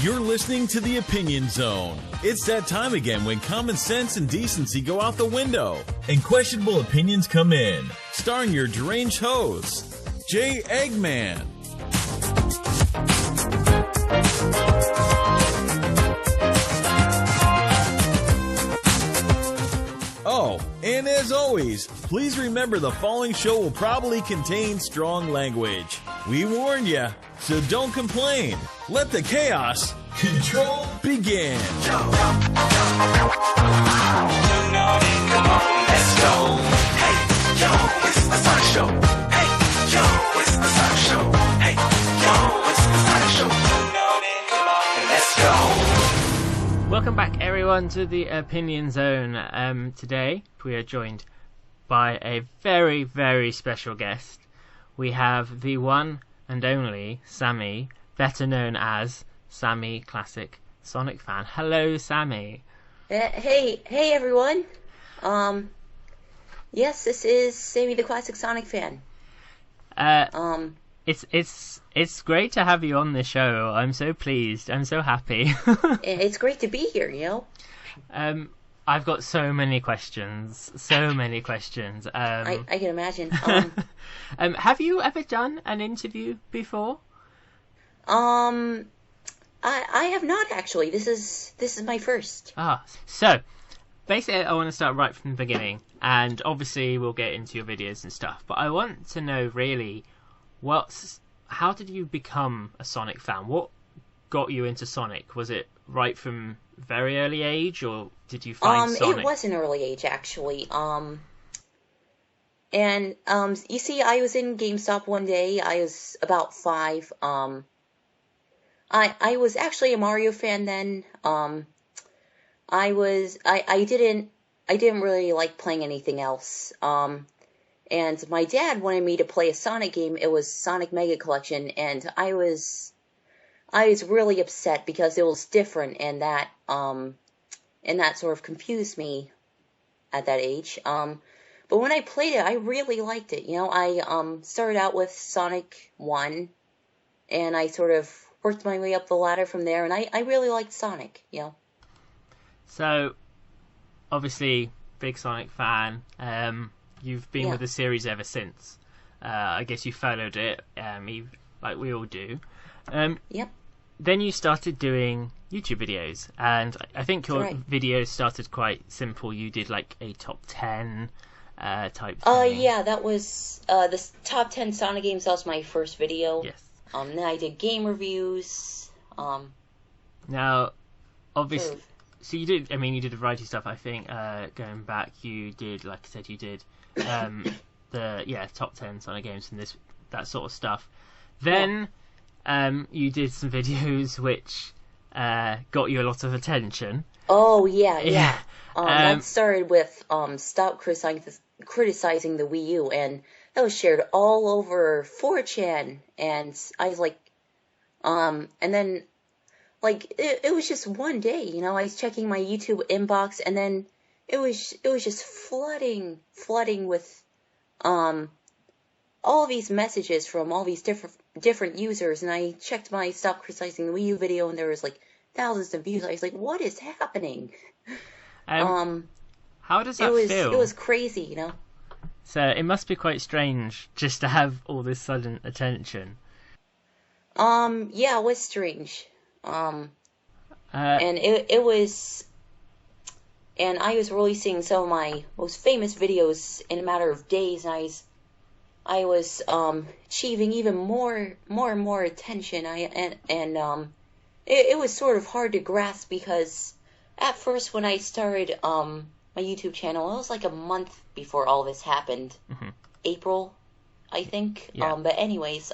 You're listening to The Opinion Zone. It's that time again when common sense and decency go out the window and questionable opinions come in. Starring your deranged hosts, Jay Eggman. Oh, and as always, please remember the following show will probably contain strong language. We warned you, so don't complain. Let the chaos control begin. Come on, let's go. Hey, yo, it's the Sonic Show. Hey, yo, it's the Sonic Show. Hey, yo, it's the Sonic Show. Come on, let's go. Welcome back, everyone, to the Opinion Zone. Today, we are joined by a very, very special guest. We have the one and only Sammy, better known as Sammy Classic Sonic Fan. Hello, Sammy. Hey everyone. Yes, this is Sammy the Classic Sonic Fan. It's great to have you on the show. I'm so pleased. I'm so happy. It's great to be here, you know. I've got so many questions. I can imagine. Have you ever done an interview before? I have not actually. This is my first. So basically I want to start right from the beginning, and obviously we'll get into your videos and stuff, but I want to know really how did you become a Sonic fan? What got you into Sonic? Was it right from very early age, or did you find Sonic? It was an early age actually. You see, I was in GameStop one day. I was about 5. I was actually a Mario fan then. I didn't really like playing anything else. And my dad wanted me to play a Sonic game. It was Sonic Mega Collection, and I was really upset because it was different, and that sort of confused me at that age. But when I played it, I really liked it. You know, I started out with Sonic 1, and I sort of worked my way up the ladder from there, and I really liked Sonic, you know. So, obviously, big Sonic fan. You've been with the series ever since. I guess you followed it, like we all do. Yep. Then you started doing YouTube videos, and I think your videos started quite simple. You did like a top 10 type thing. Yeah, that was the top 10 Sonic games. That was my first video. Yes. Then I did game reviews. Now, obviously, so you did a variety of stuff. I think going back, you did, like I said, you did the top 10 Sonic games and that sort of stuff. Then you did some videos which got you a lot of attention. Oh yeah. That started with stop criticizing the Wii U, and that was shared all over 4chan, and I was like, and then, like, it was just one day, you know, I was checking my YouTube inbox, and then it was just flooding with, all these messages from all these different users, and I checked my Stop Criticizing the Wii U video, and there was, like, thousands of views. I was like, what is happening? How does that feel? It was crazy, you know? So it must be quite strange just to have all this sudden attention. Yeah, it was strange. And it was, and I was releasing some of my most famous videos in a matter of days, and I was achieving even more and more attention. It was sort of hard to grasp, because at first when I started my YouTube channel, it was like a month before all this happened. Mm-hmm. April, I think. Yeah. But anyways,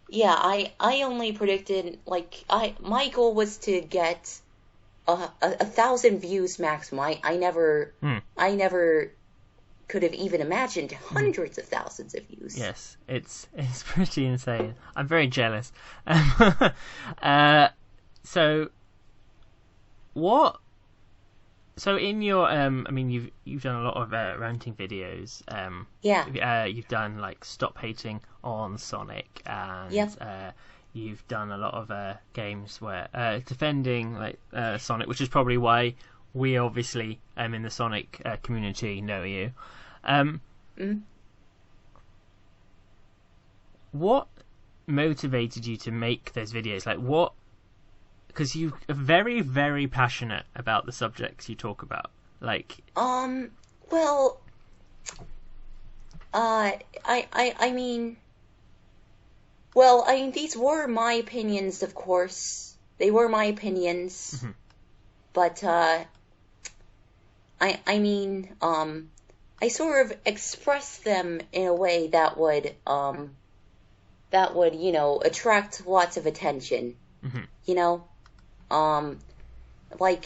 yeah, I only predicted, like, my goal was to get 1,000 views maximum. I never could have even imagined hundreds of thousands of views. Yes, it's pretty insane. I'm very jealous. So in your you've done a lot of ranting videos. Yeah. You've done like stop hating on Sonic, and you've done a lot of games where defending like Sonic, which is probably why we obviously in the Sonic community know you. What motivated you to make those videos? Like what? Because you are very, very passionate about the subjects you talk about. Like, well, I mean, well, I mean, these were my opinions, of course. They were my opinions, but I mean, I sort of expressed them in a way that would, you know, attract lots of attention. You know. Like,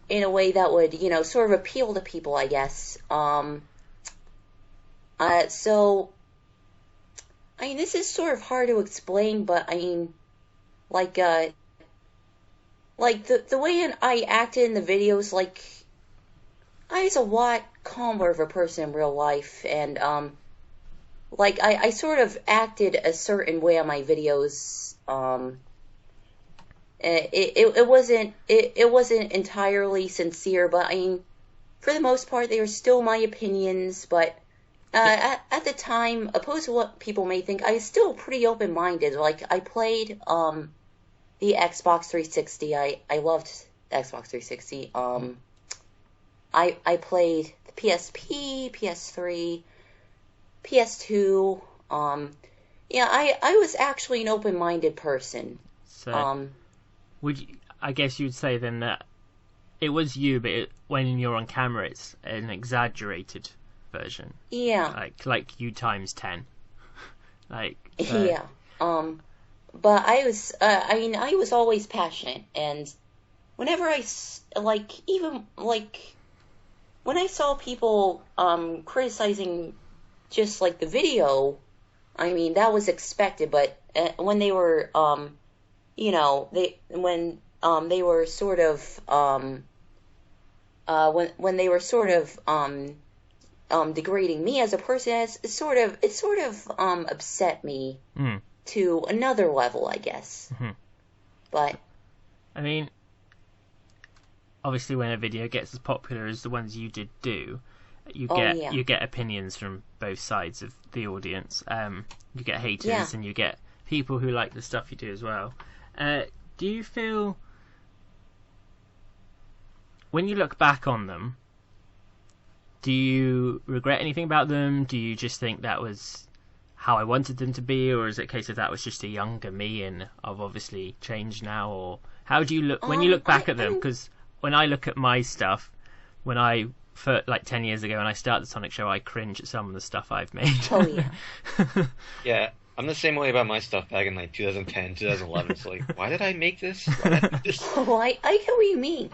in a way that would, you know, sort of appeal to people, I guess. So, I mean, this is sort of hard to explain, but I mean, like the way I acted in the videos, like, I was a lot calmer of a person in real life, and, like, I sort of acted a certain way on my videos, It wasn't entirely sincere, but I mean, for the most part, they were still my opinions. But at the time, opposed to what people may think, I was still pretty open-minded. Like, I played the Xbox 360. I loved the Xbox 360. I played the PSP, PS3, PS2. Yeah, I was actually an open-minded person. So, I guess you'd say then that it was you, but when you're on camera, it's an exaggerated version. Yeah. Like you times 10. Like. Yeah. But I was, I mean, I was always passionate, and whenever even when I saw people, criticizing just, like, the video, I mean, that was expected, but when they were, you know, when they were sort of when they were sort of degrading me as a person, it sort of upset me to another level, I guess. But I mean, obviously, when a video gets as popular as the ones you did do, you get opinions from both sides of the audience. You get haters and you get people who like the stuff you do as well. Do you feel, when you look back on them, do you regret anything about them? Do you just think that was how I wanted them to be, or is it a case of that was just a younger me and I've obviously changed now? Or how do you look when you look back at them? Because when I look at my stuff, for like 10 years ago when I started the Sonic Show, I cringe at some of the stuff I've made. Oh yeah. Yeah, I'm the same way about my stuff back in like 2010, 2011. It's like, why did I make this? Oh, I get what you mean.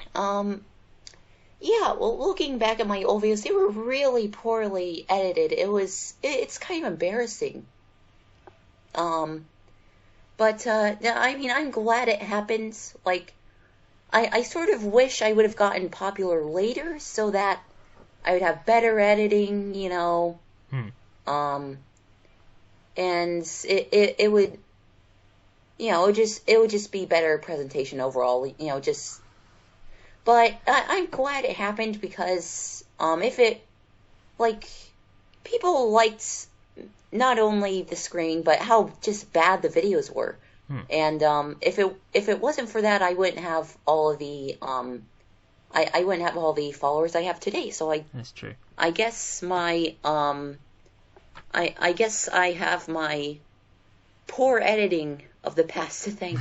Yeah, well, looking back at my old videos, they were really poorly edited. It's kind of embarrassing. But I mean, I'm glad it happened. Like, I sort of wish I would have gotten popular later so that I would have better editing, you know. And it would, you know, it would just be better presentation overall, you know, just. But I'm glad it happened because if it, like, people liked not only the screen but how just bad the videos were, and if it wasn't for that, I wouldn't have all of the I wouldn't have all the followers I have today. So that's true. I guess my I guess I have my poor editing of the past to thank.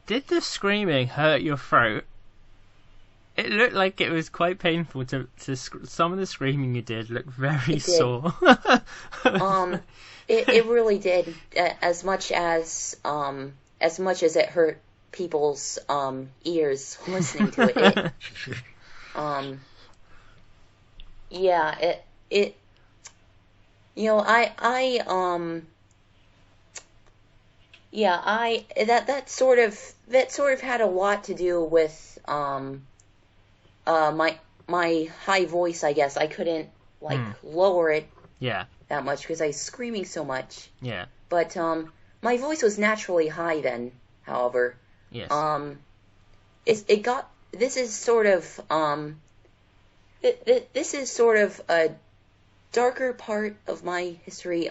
Did the screaming hurt your throat? It looked like it was quite painful to some of the screaming you did looked very sore. It really did. As much as it hurt people's ears listening to it. Yeah, it you know, that sort of had a lot to do with my high voice, I guess. I couldn't lower it. Yeah. that much because I was screaming so much. Yeah. But my voice was naturally high then. However, Yes. it got. This is sort of this is sort of a darker part of my history.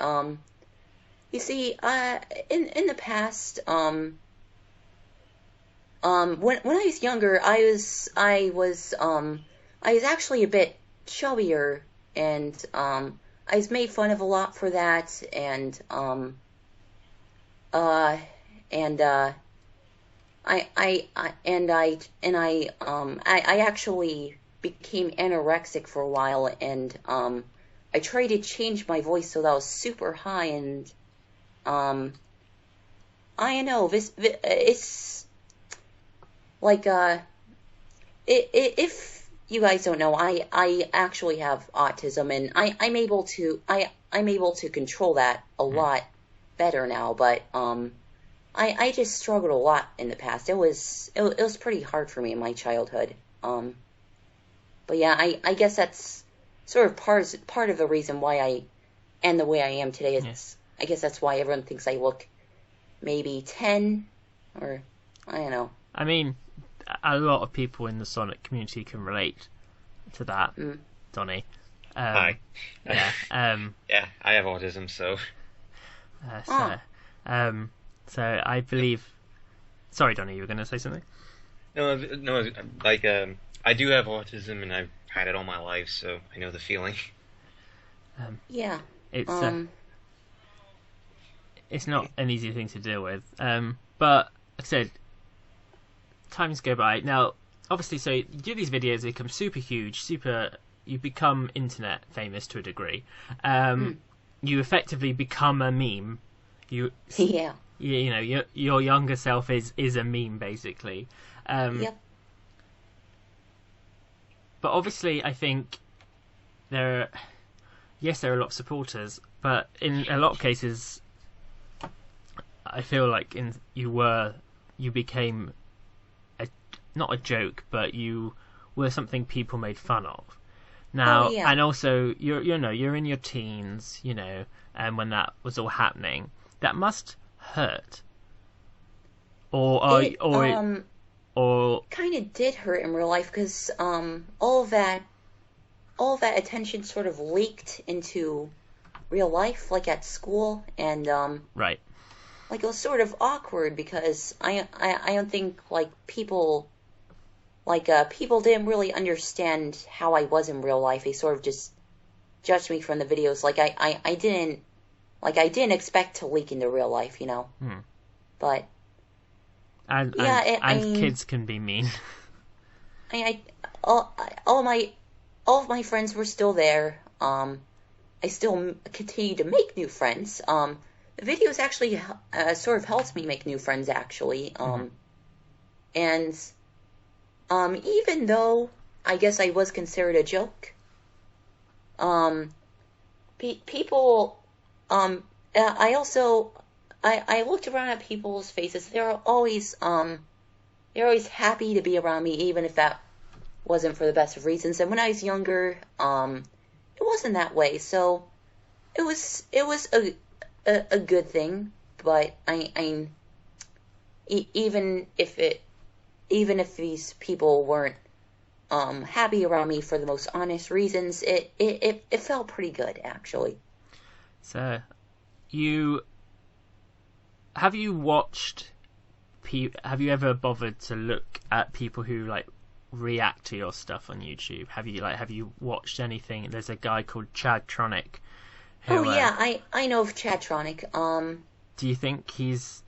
You see, in the past, when I was younger, I was actually a bit chubbier, and I was made fun of a lot for that, and I actually became anorexic for a while, and I tried to change my voice so that was super high, and I don't know, it's like if you guys don't know, I actually have autism, and I'm able to control that a lot better now, but I just struggled a lot in the past. It was pretty hard for me in my childhood. But yeah, I guess that's sort of part of the reason why I am the way I am today. I guess that's why everyone thinks I look maybe 10, or I don't know. I mean, a lot of people in the Sonic community can relate to that, Donnie. Hi. Yeah. Yeah, I have autism, so. So I believe. Sorry, Donnie, you were going to say something? No, like, I do have autism, and I've had it all my life, so I know the feeling. Yeah. It's not an easy thing to deal with. But, like I said, times go by. Now, obviously, so you do these videos, they become super huge, you become internet famous to a degree. You effectively become a meme. Yeah. You know, your younger self is a meme, basically. Yep. But obviously, I think there are a lot of supporters, but in a lot of cases, I feel like you became not a joke, but you were something people made fun of. Now, and also you're in your teens, and when that was all happening, that must hurt. Or kind of did hurt in real life, because all that attention sort of leaked into real life, like at school, and right. Like, it was sort of awkward because I don't think people didn't really understand how I was in real life. They sort of just judged me from the videos. Like, I didn't expect to leak into real life, But and kids can be mean. All of my friends were still there. I still continue to make new friends. The videos actually sort of helped me make new friends, actually. And even though I guess I was considered a joke, people, I looked around at people's faces. They're always happy to be around me, even if that wasn't for the best of reasons. And when I was younger, it wasn't that way. So it was a good thing. But even if these people weren't happy around me for the most honest reasons, it felt pretty good, actually. So, have you ever bothered to look at people who react to your stuff on YouTube? Have you watched anything? There's a guy called Chadtronic. I know of Chadtronic. Do you think he's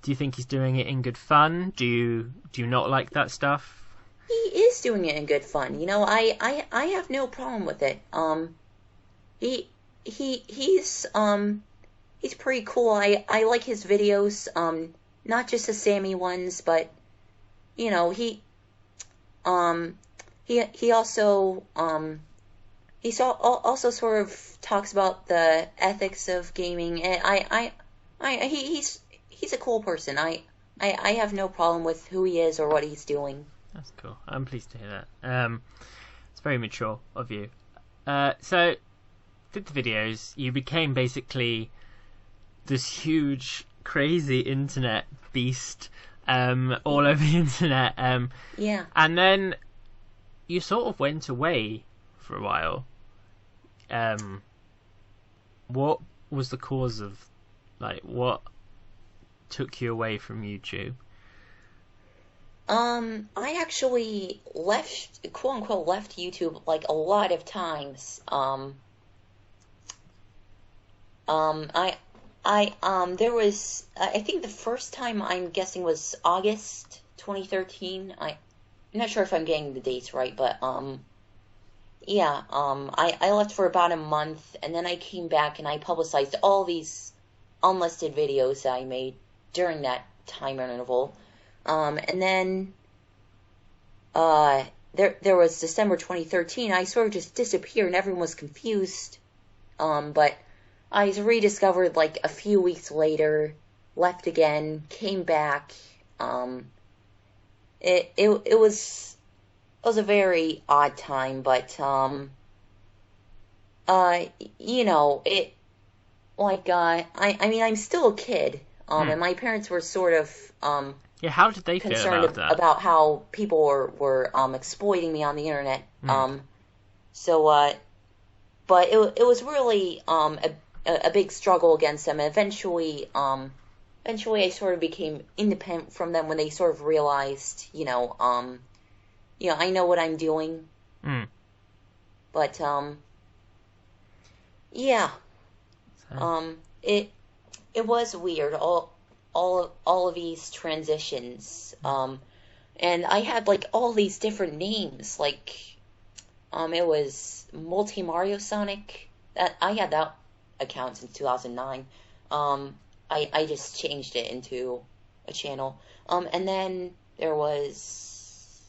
doing it in good fun? Do you not like that stuff? He is doing it in good fun. I have no problem with it. He's pretty cool. I like his videos. Not just the Sammy ones, but he also sort of talks about the ethics of gaming, and he's a cool person. I have no problem with who he is or what he's doing. That's cool. I'm pleased to hear that. It's very mature of you. So did the videos, you became basically this huge, crazy internet beast, all over the internet. Yeah. And then you sort of went away for a while. What was the cause of, like, what took you away from YouTube? I actually left, quote unquote, left YouTube like a lot of times. There was, I think the first time I'm guessing was August 2013. I'm not sure if I'm getting the dates right, but, yeah, I left for about a month, and then I came back and I publicized all these unlisted videos that I made during that time interval. And then, there was December 2013. I sort of just disappeared and everyone was confused. But I was rediscovered like a few weeks later, left again, came back. It was a very odd time, but, you know, I mean, I'm still a kid, and my parents were sort of, Yeah, how did they feel concerned about that? about how people were exploiting me on the internet. But it was really a big struggle against them. And eventually I sort of became independent from them when they sort of realized, I know what I'm doing. But yeah, it was weird. All of these transitions, and I had like all these different names, like it was Multi Mario Sonic. That I had that account since 2009. I just changed it into a channel. And then there was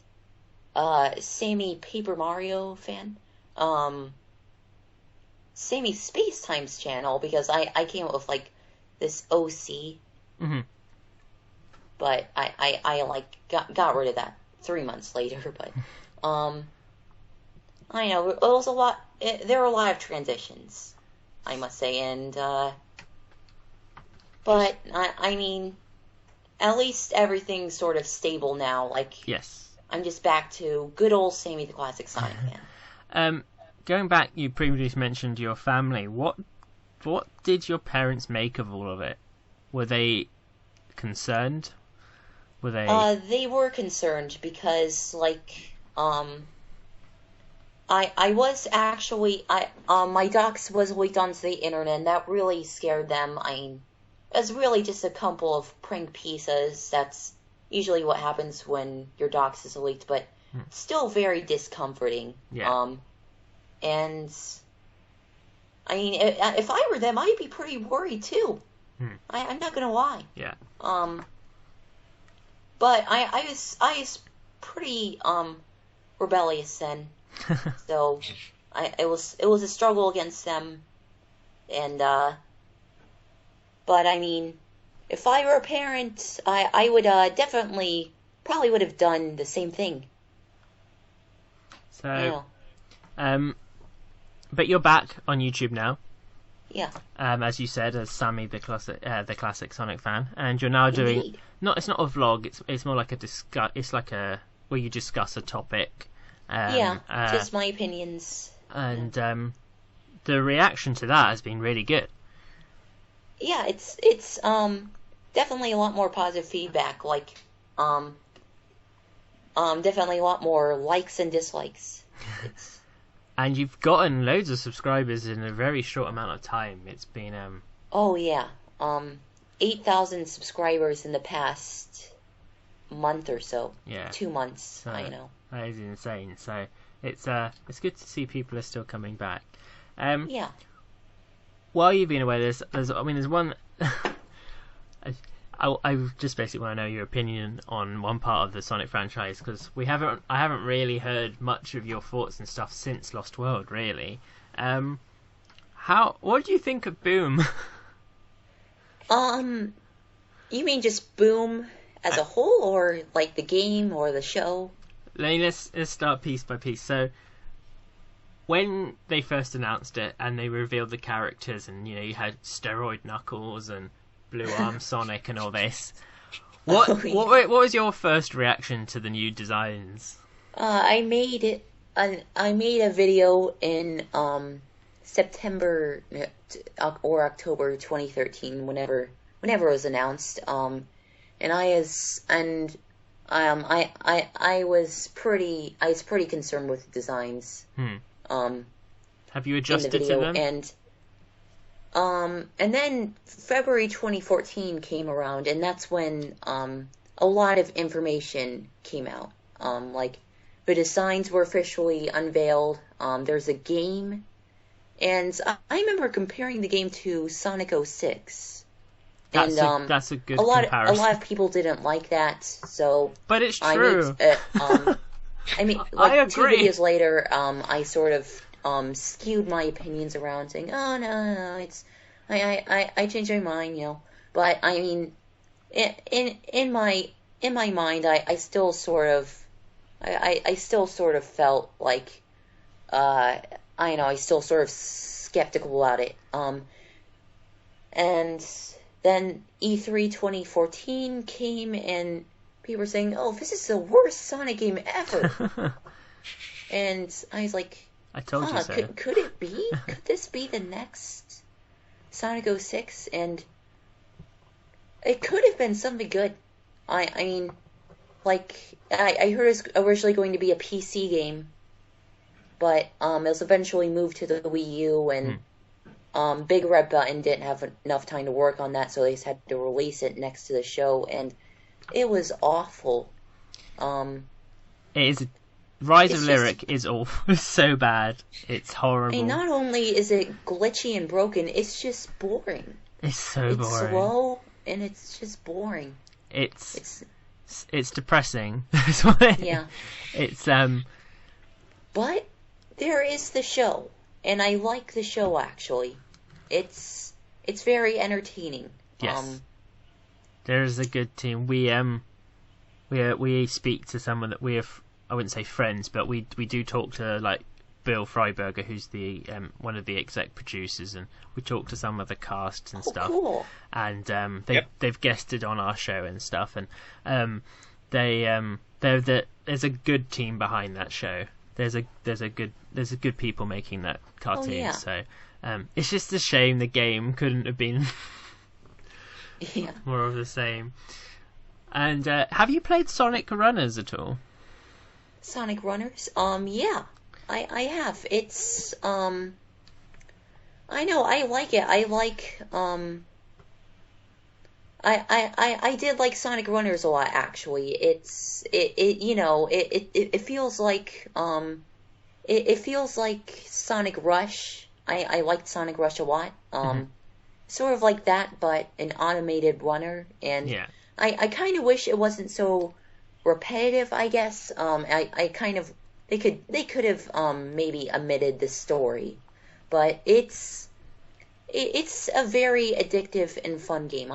Sammy Paper Mario Fan, Sammy Space Times channel, because I came up with like this OC. But I like got rid of that 3 months later. But I know it was a lot. There were a lot of transitions, I must say, and but I mean, at least everything's sort of stable now. Like, yes, I'm just back to good old Sammy the Classic Sonic Fan. Going back, you previously mentioned your family. What did your parents make of all of it? Were they concerned? Were they? They were concerned because, like, I was actually, my docs was leaked onto the internet, and that really scared them. I mean, it was really just a couple of prank pieces. That's usually what happens when your docs is leaked, but still very discomforting. Yeah. And I mean, if I were them, I'd be pretty worried too. I'm not gonna lie. Yeah. But I was pretty rebellious then, so it was a struggle against them, and but I mean, if I were a parent, I would probably would have done the same thing. So, but you're back on YouTube now. Yeah. As you said, as Sammy the classic Sonic Fan, and you're now doing Indeed. it's not a vlog. It's more like it's like where you discuss a topic. Just my opinions. And the reaction to that has been really good. Yeah, it's definitely a lot more positive feedback. Like definitely a lot more likes and dislikes. And you've gotten loads of subscribers in a very short amount of time. It's been Oh yeah, 8,000 subscribers in the past month or so. Yeah. 2 months. So, I know. That is insane. So it's good to see people are still coming back. Yeah. While you've been away, there's one. I just basically want to know your opinion on one part of the Sonic franchise, because I haven't really heard much of your thoughts and stuff since Lost World, really. What do you think of Boom? You mean just Boom as a whole, or like the game or the show? Let's start piece by piece. So, when they first announced it and they revealed the characters, and you had Steroid Knuckles and Blue Arm Sonic and all this, what was your first reaction to the new designs? I made a video in September or October 2013, whenever it was announced. And I was pretty concerned with the designs. Have you adjusted to them? And then February 2014 came around, and that's when a lot of information came out. Like the designs were officially unveiled. There's a game, and I remember comparing the game to Sonic 06. That's a good comparison. A lot of people didn't like that, so. But it's true. I mean, I like 2 agree. videos later, I sort of skewed my opinions around, saying, "Oh no, it's I changed my mind, But I mean, in my mind, I still sort of felt like I still sort of skeptical about it. And then E3 2014 came, and people were saying, "Oh, this is the worst Sonic game ever." And I was like, I told you so. Could it be? Could this be the next Sonic 06? And it could have been something good. I mean, like, I heard it was originally going to be a PC game, but it was eventually moved to the Wii U, and Big Red Button didn't have enough time to work on that, so they just had to release it next to the show, and it was awful. It is. Rise of Lyric is awful. It's so bad. It's horrible. I mean, not only is it glitchy and broken, it's just boring. It's so boring. It's slow, and it's just boring. It's depressing. That's what yeah. It's But there is the show, and I like the show actually. It's very entertaining. Yes. There's a good team. We speak to someone that we have. I wouldn't say friends, but we do talk to like Bill Freiberger, who's the one of the exec producers, and we talk to some of the cast and stuff. Cool. And they've guested on our show and stuff, and there's a good team behind that show. There's a good people making that cartoon. Yeah. So it's just a shame the game couldn't have been more of the same. And have you played Sonic Runners at all? Sonic Runners? Yeah. I have. It's I know, I like it. I like I did like Sonic Runners a lot actually. It feels like it feels like Sonic Rush. I liked Sonic Rush a lot. Sort of like that, but an automated runner, and Yeah. I kind of wish it wasn't so repetitive, I guess. I kind of they could have maybe omitted the story, but it's a very addictive and fun game.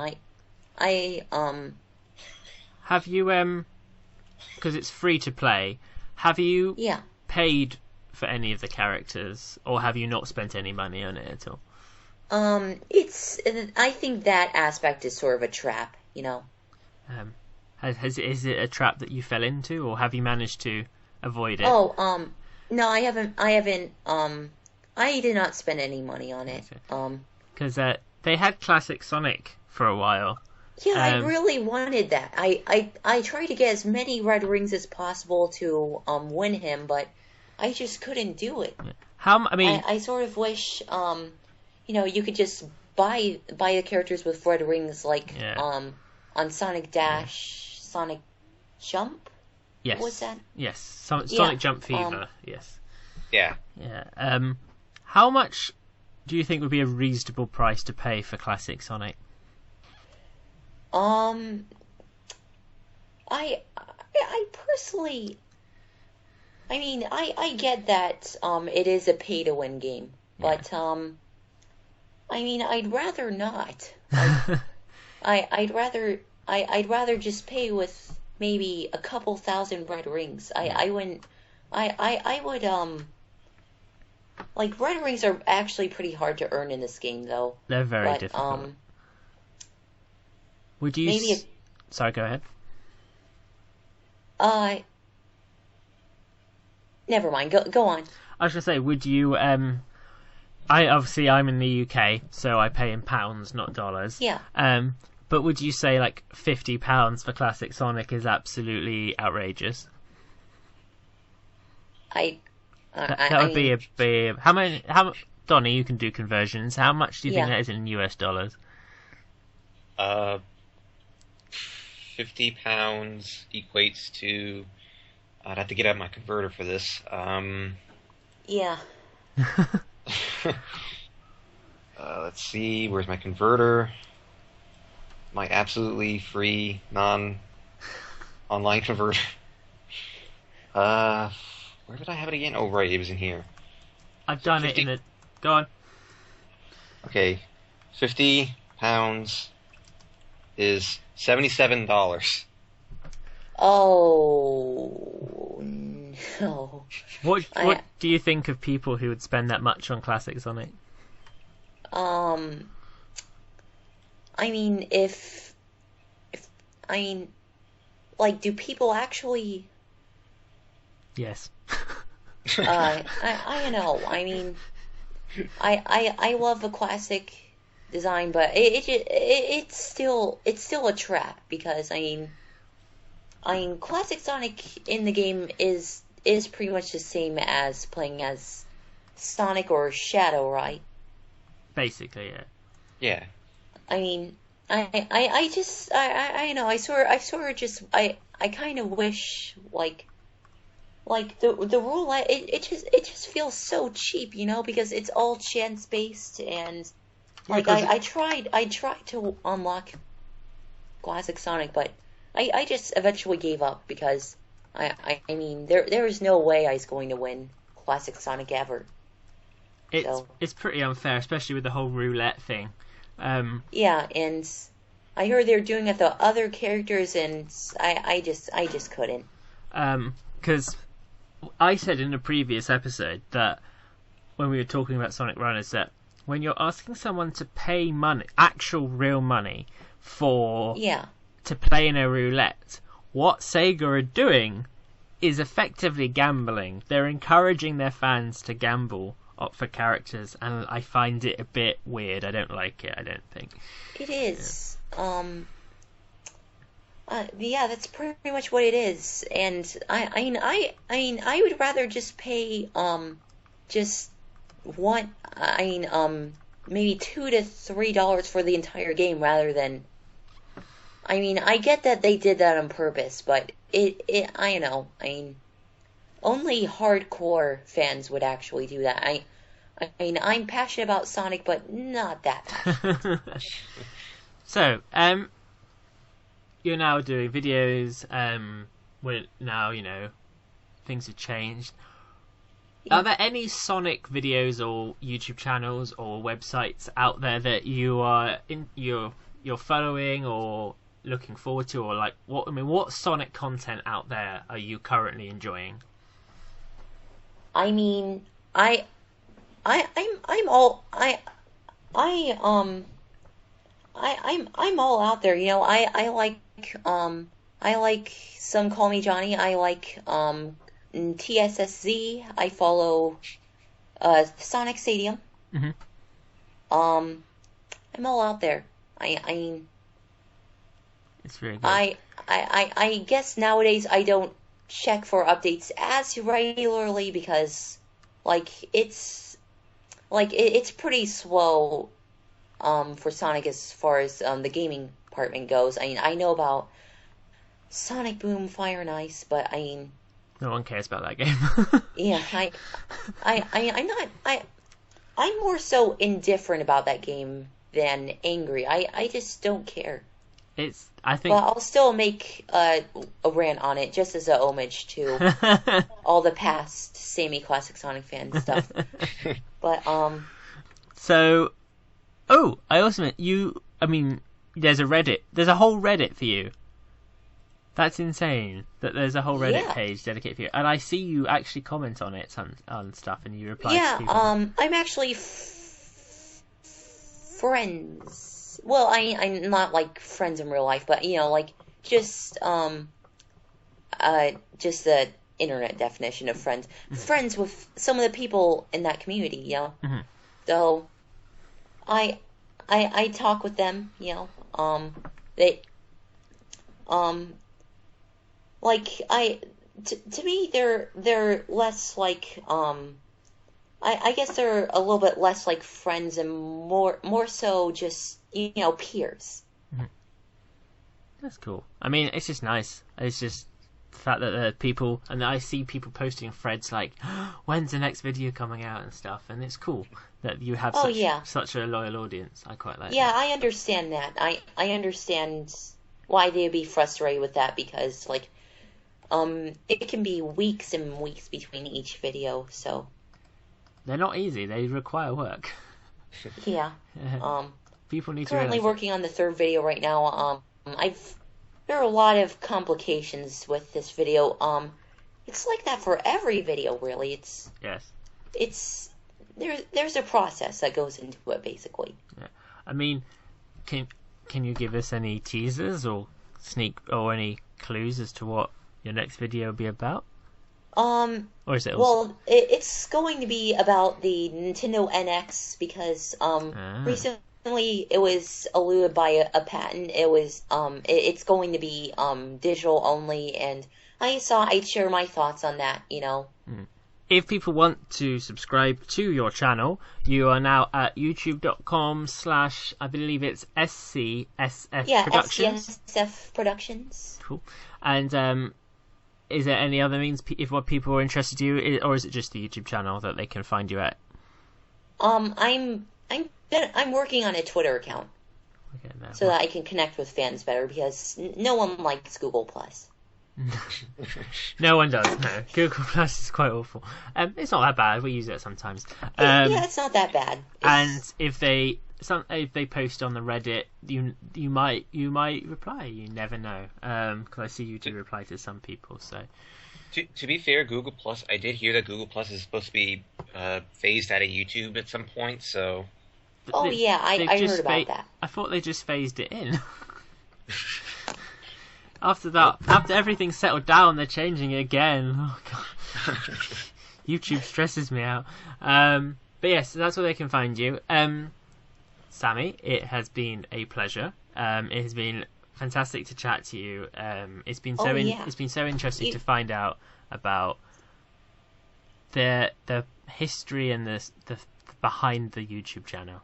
Have you because it's free to play, have you Yeah. paid for any of the characters, or have you not spent any money on it at all? I think that aspect is sort of a trap, Is it a trap that you fell into, or have you managed to avoid it? Oh, no, I haven't, I did not spend any money on it. Because they had Classic Sonic for a while. Yeah, I really wanted that. I tried to get as many red rings as possible to, win him, but I just couldn't do it. I sort of wish, you could just buy the characters with red rings, like, on Sonic Dash, Sonic Jump? Yes. What was that? Yes. Sonic Jump Fever, yes. Yeah. Yeah. How much do you think would be a reasonable price to pay for Classic Sonic? I personally, I get that, it is a pay-to-win game, but, I'd rather not. I'd rather just pay with maybe a couple thousand red rings. I like red rings are actually pretty hard to earn in this game, though. They're very But, difficult. Would you... maybe Sorry, go ahead. Never mind. Go on. I was going to say, would you... I'm in the UK, so I pay in pounds, not dollars. Yeah. But would you say like £50 for Classic Sonic is absolutely outrageous? That would be a big... Donnie, you can do conversions. How much do you think that is in US dollars? £50 equates to... I'd have to get out my converter for this. Yeah. Let's see, where's my converter? My absolutely free, non-online converter. Where did I have it again? Oh, right, it was in here. I've done 50. it in the... Go on. Okay, £50 is $77. Oh, no. What do you think of people who would spend that much on Classic Sonic? I mean, like, do people actually... Yes. I don't know. I mean, I love the classic design, but it's still a trap, because I mean Classic Sonic in the game is pretty much the same as playing as Sonic or Shadow, right? Basically, yeah. Yeah. I mean, I just know, I sort of just kind of wish like the roulette, it just feels so cheap, you know, because it's all chance based, and like I tried to unlock Classic Sonic, but I just eventually gave up, because I mean there is no way I was going to win Classic Sonic ever. It's pretty unfair, especially with the whole roulette thing. Yeah, and I heard they're doing it to other characters, and I just couldn't. Because I said in a previous episode that when we were talking about Sonic Runners, that when you're asking someone to pay money, actual real money, to play in a roulette, what Sega are doing is effectively gambling. They're encouraging their fans to gamble for characters, and I find it a bit weird. I don't like it, I don't think. It is. Yeah, that's pretty much what it is, and I mean, I would rather just pay just one, maybe $2 to $3 for the entire game, rather than. I mean, I get that they did that on purpose, but I know, I mean, only hardcore fans would actually do that. I mean, I'm passionate about Sonic, but not that passionate. So, you're now doing videos, now, you know, things have changed. Are there any Sonic videos or YouTube channels or websites out there that you're following or looking forward to, or like what Sonic content out there are you currently enjoying? I mean, I'm all out there, you know. I like Some Call Me Johnny. I like TSSZ. I follow Sonic Stadium. Mm-hmm. I'm all out there. I mean, it's very good. I guess nowadays I don't check for updates as regularly, because it's pretty slow for Sonic as far as the gaming department goes. I mean, I know about Sonic Boom, Fire and Ice, but I mean, no one cares about that game. Yeah, I'm more so indifferent about that game than angry. I just don't care. I think. But I'll still make a rant on it, just as a homage to all the past Sammy Classic Sonic Fan stuff. But So, I also meant you. I mean, there's a whole Reddit for you. That's insane that there's a whole Reddit Yeah. page dedicated for you. And I see you actually comment on it on stuff and you reply to Yeah, people. I'm actually friends. Well, I'm not like friends in real life, but like just the internet definition of friends. Friends with some of the people in that community, Mhm. So I talk with them, they like to me they're less like I guess they're a little bit less like friends and more so just peers. That's cool. I mean, it's just nice. It's just the fact that there are people, and I see people posting threads like, when's the next video coming out and stuff, and it's cool that you have such a loyal audience. I quite like Yeah, that. I understand that. I understand why they'd be frustrated with that because it can be weeks and weeks between each video, so They're not easy. They require work. yeah. People need Currently to realize working on the third video right now. There are a lot of complications with this video. It's like that for every video, really. Yes. There's a process that goes into it, basically. Yeah. I mean, can you give us any teasers or any clues as to what your next video will be about? Or is it also... Well, it's going to be about the Nintendo NX because recently it was eluded by a patent. It was it's going to be digital only, and I thought I'd share my thoughts on that. If people want to subscribe to your channel, you are now at youtube.com/ I believe it's SCSF Productions. SCSF Productions. Cool. And is there any other means if what people are interested in you, or is it just the YouTube channel that they can find you at? I'm working on a Twitter account so that I can connect with fans better because no one likes Google Plus. No one does. No, Google Plus is quite awful. It's not that bad. We use it sometimes. Yeah, it's not that bad. And if they post on the Reddit, you might reply. You never know. Because I see you do reply to some people. So To be fair, Google Plus, I did hear that Google Plus is supposed to be phased out of YouTube at some point. So I heard about that. I thought they just phased it in. After everything's settled down, they're changing it again. Oh god, YouTube stresses me out. But yes, that's where they can find you. Sammy, it has been a pleasure. It has been fantastic to chat to you. It's been so interesting to find out about the history and the behind the YouTube channel.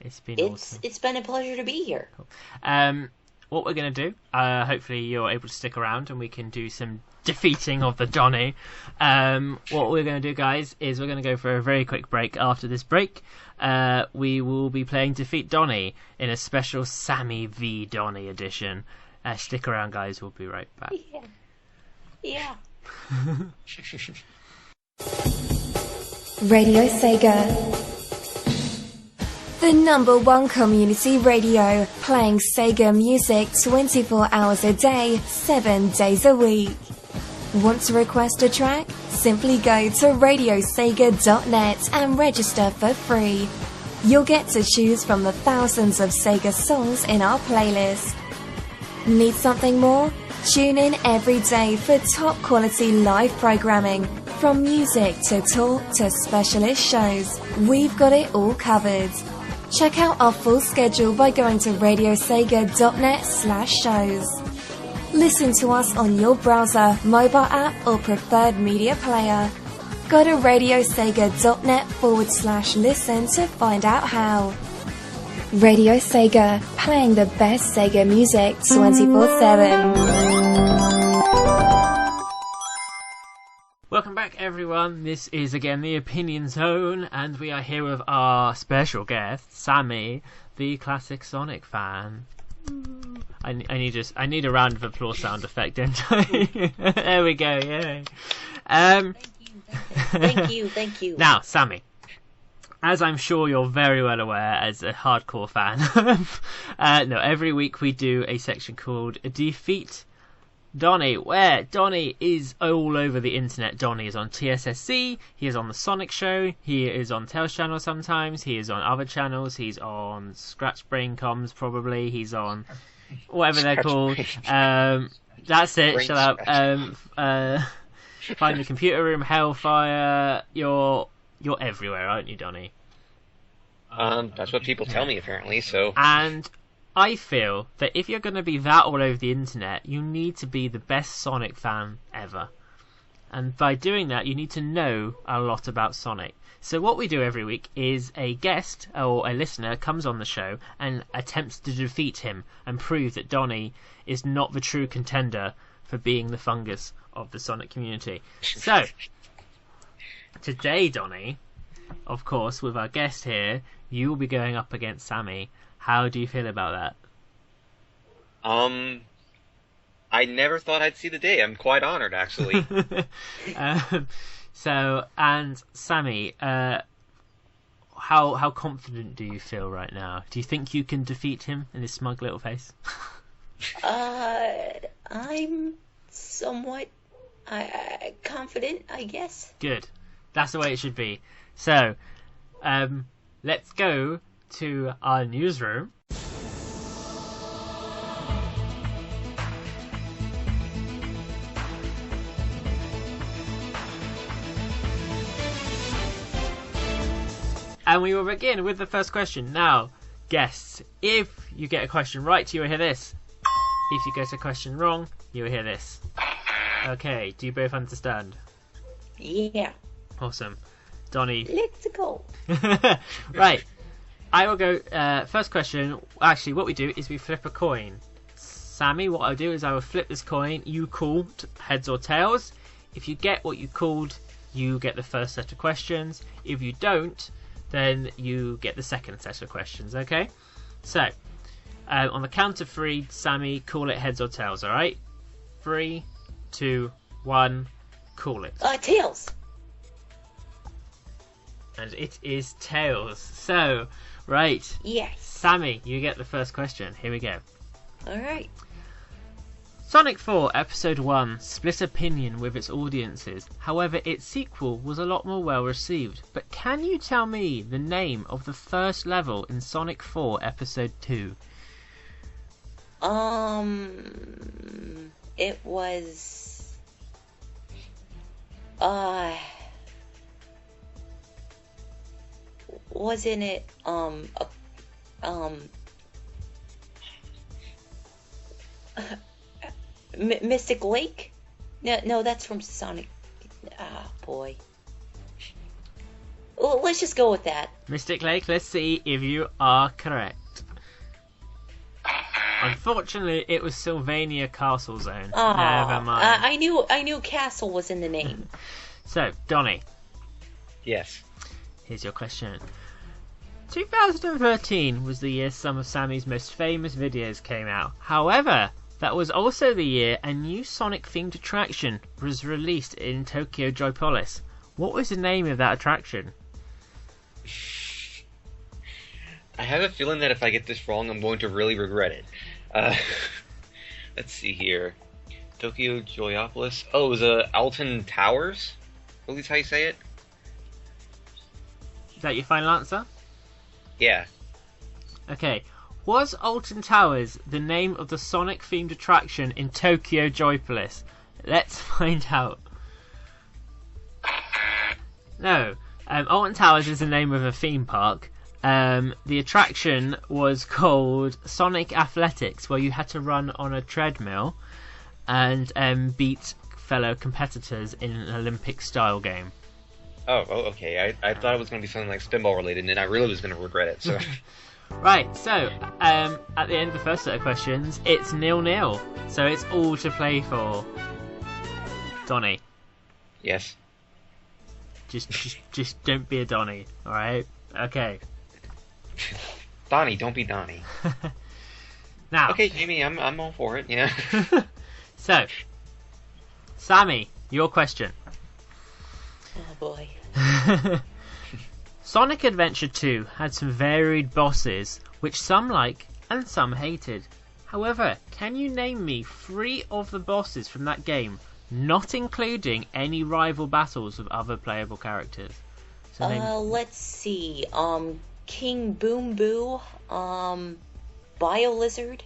It's been awesome. It's been a pleasure to be here. Cool. What we're going to do, hopefully you're able to stick around and we can do some defeating of the Donny. What we're going to do, guys, is we're going to go for a very quick break. After this break, we will be playing Defeat Donny in a special Sammy v Donny edition. Stick around, guys. We'll be right back. Yeah. Radio Sega. The #1 community radio, playing Sega music 24 hours a day, 7 days a week. Want to request a track? Simply go to radiosega.net and register for free. You'll get to choose from the thousands of Sega songs in our playlist. Need something more? Tune in every day for top quality live programming. From music to talk to specialist shows, we've got it all covered. Check out our full schedule by going to radiosega.net/shows. Listen to us on your browser, mobile app or preferred media player. Go to radiosega.net/listen to find out how. Radio Sega, playing the best Sega music 24/7. Welcome back, everyone. This is again the Opinion Zone, and we are here with our special guest, Sammy, the Classic Sonic Fan. I need a round of applause sound effect, don't I? There we go. Yay. Thank you. Now, Sammy, as I'm sure you're very well aware as a hardcore fan, every week we do a section called Defeat Donnie, where Donnie is all over the internet. Donnie is on TSSC, he is on the Sonic Show, he is on Tails Channel sometimes, he is on other channels, he's on Scratch Brain Comms probably, he's on whatever they're called. That's it, Brain shut up. Find the Computer Room, Hellfire, you're everywhere, aren't you, Donnie? That's what people tell me apparently, so. And I feel that if you're going to be that all over the internet, you need to be the best Sonic fan ever. And by doing that, you need to know a lot about Sonic. So what we do every week is a guest or a listener comes on the show and attempts to defeat him and prove that Donnie is not the true contender for being the fungus of the Sonic community. So, today, Donnie, of course, with our guest here, you will be going up against Sammy. How do you feel about I never thought I'd see the day. I'm quite honored, actually. that? And Sammy, how confident do you feel right now? Do you think you can defeat him in his smug little face? I'm somewhat confident, I guess. Good. That's the way it should be. So, let's go to our newsroom. And we will begin with the first question. Now, guests, if you get a question right, you will hear this. If you get a question wrong, you will hear this. Okay, do you both understand? Yeah. Awesome. Donnie. Let's go. Right. I will go first question. Actually, what we do is we flip a coin. Sammy, what I'll do is I will flip this coin. You call heads or tails. If you get what you called, you get the first set of questions. If you don't, then you get the second set of questions, okay? So, on the count of 3, Sammy, call it heads or tails, alright? 3, 2, 1, call it. Tails. And it is tails. So, right. Yes. Sammy, you get the first question. Here we go. Alright. Sonic 4 Episode 1 split opinion with its audiences. However, its sequel was a lot more well received. But can you tell me the name of the first level in Sonic 4 Episode 2? It was wasn't it Mystic Lake? No, that's from Sonic. Ah, boy. Well, let's just go with that. Mystic Lake, let's see if you are correct. Unfortunately, it was Sylvania Castle Zone. Oh, Never mind. I knew Castle was in the name. So, Donnie, Yes. here's your question. 2013 was the year some of Sammy's most famous videos came out. However, that was also the year a new Sonic-themed attraction was released in Tokyo Joypolis. What was the name of that attraction? I have a feeling that if I get this wrong, I'm going to really regret it. Let's see here. Tokyo Joyopolis. Oh, it was Alton Towers? I believe that's how you say it? Is that your final answer? Yeah. Okay. Was Alton Towers the name of the Sonic-themed attraction in Tokyo Joypolis? Let's find out. No. Alton Towers is the name of a theme park. The attraction was called Sonic Athletics, where you had to run on a treadmill and beat fellow competitors in an Olympic-style game. Oh, okay. I thought it was going to be something like Spinball related, and I really was going to regret it. So. Right, so at the end of the first set of questions, it's 0-0, so it's all to play for. Donnie, Yes. just don't be a Donnie, all right? Okay. Donnie, don't be Donnie. Now. Okay, Jamie, I'm all for it. Yeah. So, Sammy, your question. Oh boy. Sonic Adventure 2 had some varied bosses, which some like and some hated. However, can you name me 3 of the bosses from that game, not including any rival battles with other playable characters? So Let's see. King Boom Boo. Bio Lizard.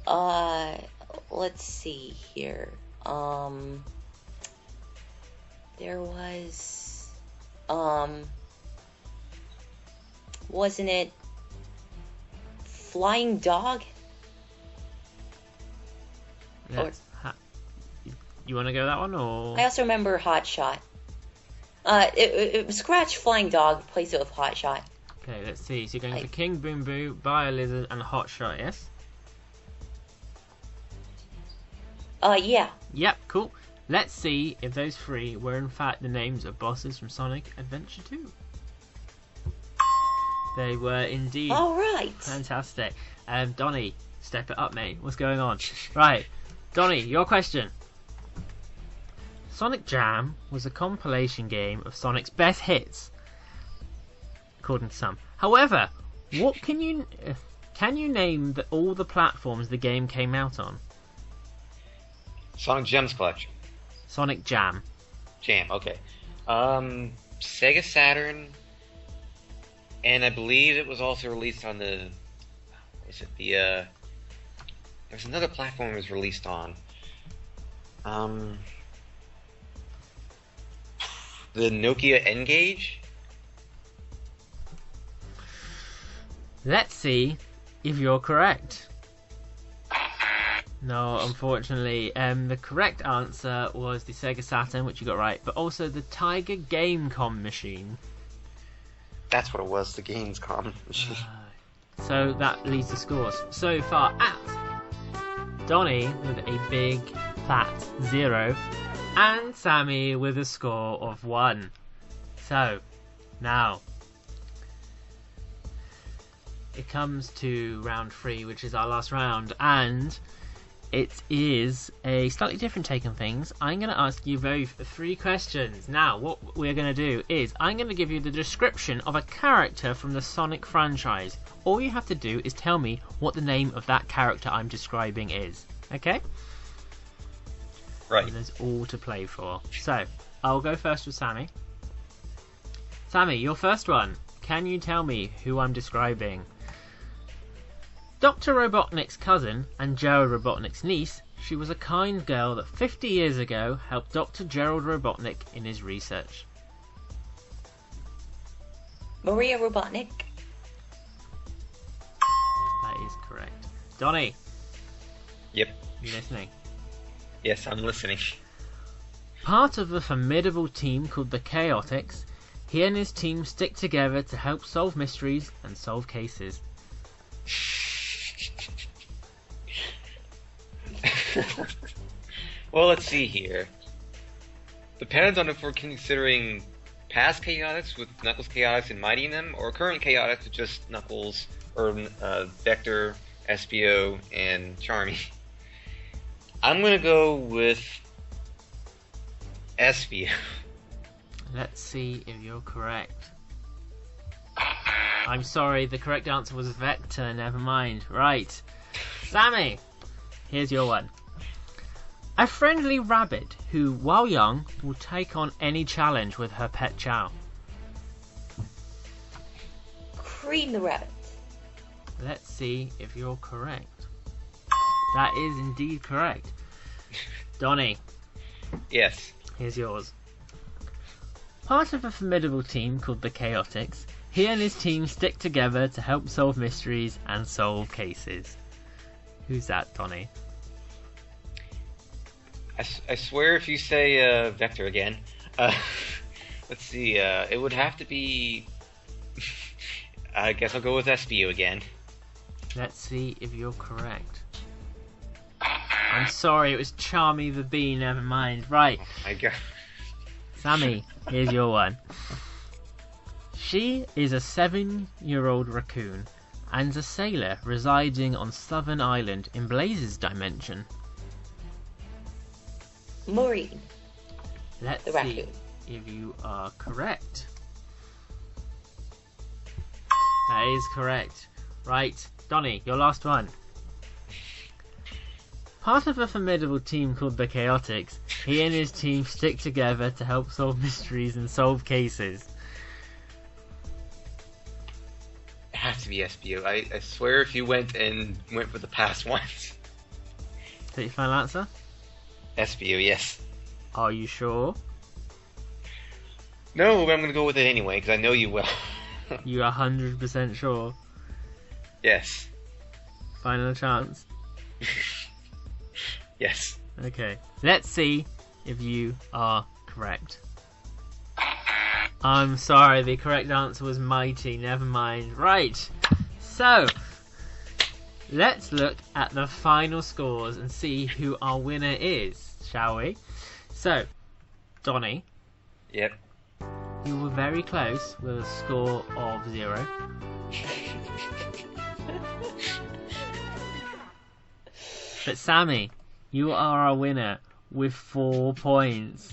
Let's see here. There was, wasn't it Flying Dog? You want to go that one, or? I also remember Hot Shot. It was Scratch Flying Dog, replaced it with Hot Shot. Okay, let's see. So you're going for King Boom Boo, Bio Lizard, and Hot Shot, yes? Yeah. Yep, cool. Let's see if those 3 were in fact the names of bosses from Sonic Adventure 2. They were indeed. All right. Fantastic. Donnie, step it up, mate. What's going on? Right. Donnie, your question. Sonic Jam was a compilation game of Sonic's best hits, according to some. However, what can you name all the platforms the game came out on? Sonic Gems Collection. Sonic Jam. Jam, okay. Sega Saturn, and I believe it was also released on the... Was it the... There's another platform it was released on. The Nokia N-Gage? Let's see if you're correct. No, unfortunately, the correct answer was the Sega Saturn, which you got right, but also the Tiger Gamecom machine. That's what it was, the Gamescom machine. So that leads the scores so far at Donnie with a big fat 0 and Sammy with a score of 1. So now it comes to round 3, which is our last round, and it is a slightly different take on things. I'm going to ask you both 3 questions. Now, what we're going to do is I'm going to give you the description of a character from the Sonic franchise. All you have to do is tell me what the name of that character I'm describing is. Okay? Right. And there's all to play for. So, I'll go first with Sammy. Sammy, your first one. Can you tell me who I'm describing? Dr. Robotnik's cousin and Gerald Robotnik's niece, she was a kind girl that 50 years ago helped Dr. Gerald Robotnik in his research. Maria Robotnik. That is correct. Donnie. Yep. You listening? Yes, I'm listening. Part of a formidable team called the Chaotix, he and his team stick together to help solve mysteries and solve cases. Well, let's see here. Depends on if we're considering past Chaotix with Knuckles Chaotix and Mighty in them, or current Chaotix with just Knuckles, or Vector, Espio, and Charmy. I'm gonna go with Espio. Let's see if you're correct. I'm sorry, the correct answer was Vector, never mind. Right. Sammy, here's your one. A friendly rabbit who, while young, will take on any challenge with her pet chow. Cream the Rabbit. Let's see if you're correct. That is indeed correct. Donnie, Yes. here's yours. Part of a formidable team called the Chaotix, he and his team stick together to help solve mysteries and solve cases. Who's that, Donnie? I swear if you say Vector again, let's see, it would have to be... I guess I'll go with Espio again. Let's see if you're correct. I'm sorry, it was Charmy the Bee, never mind. Right, I got... Sammy, here's your one. She is a 7-year-old raccoon and a sailor residing on Southern Island in Blaze's dimension. Maureen. Let's The see raccoon. if you are correct. That is correct. Right, Donnie, your last one. Part of a formidable team called the Chaotix, he and his team stick together to help solve mysteries and solve cases. It has to be SBO. I swear if you went for the past ones. Is that your final answer? SBO, yes. Are you sure? No, but I'm going to go with it anyway, because I know you will. You are 100% sure? Yes. Final chance? Yes. Okay. Let's see if you are correct. I'm sorry, the correct answer was Mighty. Never mind. Right. So, let's look at the final scores and see who our winner is, shall we? So, Donnie. Yep. You were very close with a score of 0. But Sammy, you are our winner with 4 points.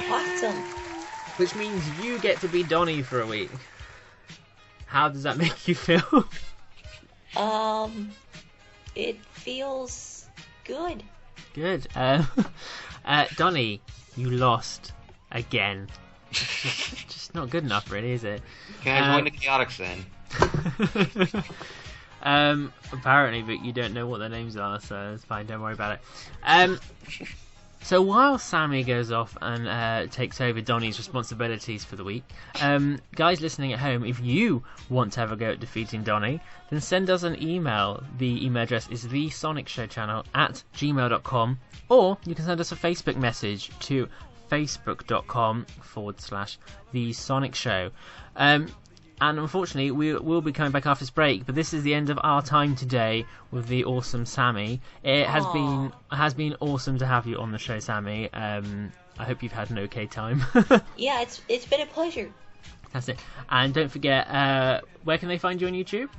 Awesome. Which means you get to be Donnie for a week. How does that make you feel? It feels good. Good. Donnie, you lost again. Just not good enough, really, is it? Can I join the Chaotix then? Apparently, but you don't know what their names are, so it's fine, don't worry about it. So while Sammy goes off and takes over Donnie's responsibilities for the week, guys listening at home, if you want to have a go at defeating Donnie, then send us an email. The email address is thesonicsshowchannel@gmail.com, or you can send us a Facebook message to facebook.com/thesonicshow. And unfortunately, we will be coming back after this break, but this is the end of our time today with the awesome Sammy. It has been awesome to have you on the show, Sammy. I hope you've had an okay time. Yeah, it's been a pleasure. That's it. And don't forget, where can they find you on YouTube?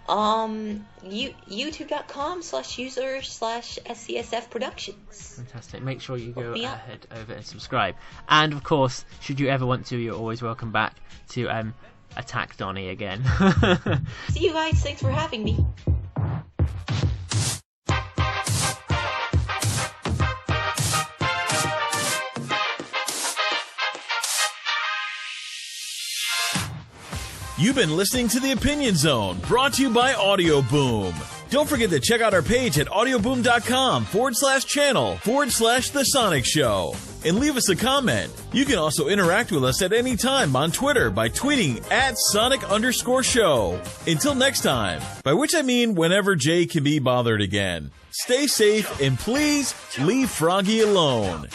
youtube.com/user/SCSF Productions. Fantastic. Make sure you go ahead over and subscribe. And of course, should you ever want to, you're always welcome back to attack Donnie again. See you guys. Thanks for having me. You've been listening to The Opinion Zone, brought to you by Audio Boom. Don't forget to check out our page at audioboom.com/channel/The Sonic Show and leave us a comment. You can also interact with us at any time on Twitter by tweeting @Sonic_show. Until next time, by which I mean whenever Jay can be bothered again. Stay safe and please leave Froggy alone.